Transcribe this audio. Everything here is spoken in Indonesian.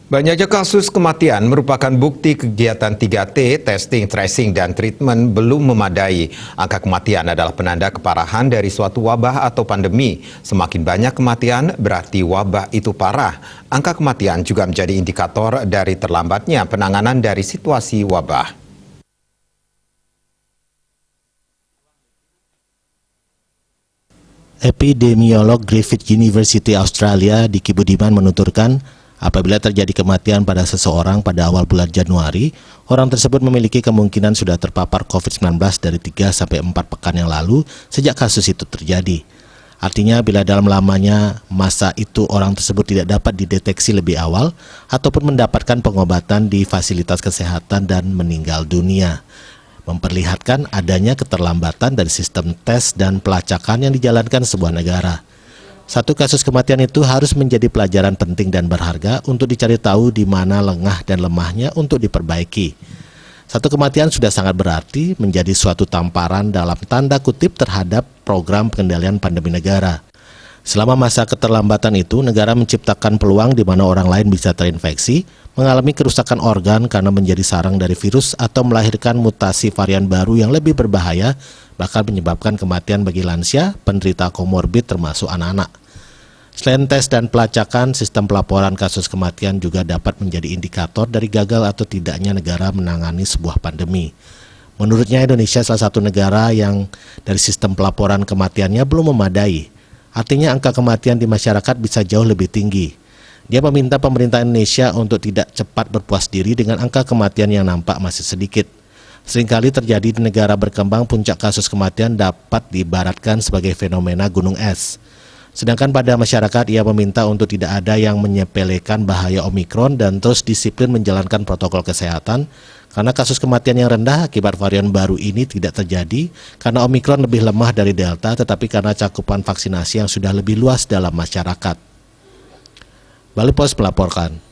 Banyaknya kasus kematian merupakan bukti kegiatan 3T, testing, tracing, dan treatment belum memadai. Angka kematian adalah penanda keparahan dari suatu wabah atau pandemi. Semakin banyak kematian berarti wabah itu parah. Angka kematian juga menjadi indikator dari terlambatnya penanganan dari situasi wabah. Epidemiolog Griffith University Australia, Diki Budiman menuturkan, apabila terjadi kematian pada seseorang pada awal bulan Januari, orang tersebut memiliki kemungkinan sudah terpapar COVID-19 dari 3 sampai 4 pekan yang lalu sejak kasus itu terjadi. Artinya bila dalam lamanya masa itu orang tersebut tidak dapat dideteksi lebih awal ataupun mendapatkan pengobatan di fasilitas kesehatan dan meninggal dunia. Memperlihatkan adanya keterlambatan dari sistem tes dan pelacakan yang dijalankan sebuah negara. Satu kasus kematian itu harus menjadi pelajaran penting dan berharga untuk dicari tahu di mana lengah dan lemahnya untuk diperbaiki. Satu kematian sudah sangat berarti menjadi suatu tamparan dalam tanda kutip terhadap program pengendalian pandemi negara. Selama masa keterlambatan itu, negara menciptakan peluang di mana orang lain bisa terinfeksi, mengalami kerusakan organ karena menjadi sarang dari virus atau melahirkan mutasi varian baru yang lebih berbahaya, bahkan menyebabkan kematian bagi lansia, penderita komorbid termasuk anak-anak. Selain tes dan pelacakan, sistem pelaporan kasus kematian juga dapat menjadi indikator dari gagal atau tidaknya negara menangani sebuah pandemi. Menurutnya Indonesia salah satu negara yang dari sistem pelaporan kematiannya belum memadai. Artinya angka kematian di masyarakat bisa jauh lebih tinggi. Dia meminta pemerintah Indonesia untuk tidak cepat berpuas diri dengan angka kematian yang nampak masih sedikit. Seringkali terjadi di negara berkembang, puncak kasus kematian dapat diibaratkan sebagai fenomena gunung es. Sedangkan pada masyarakat, ia meminta untuk tidak ada yang menyepelekan bahaya Omikron dan terus disiplin menjalankan protokol kesehatan, karena kasus kematian yang rendah akibat varian baru ini tidak terjadi karena Omikron lebih lemah dari Delta, tetapi karena cakupan vaksinasi yang sudah lebih luas dalam masyarakat. Bali Post melaporkan.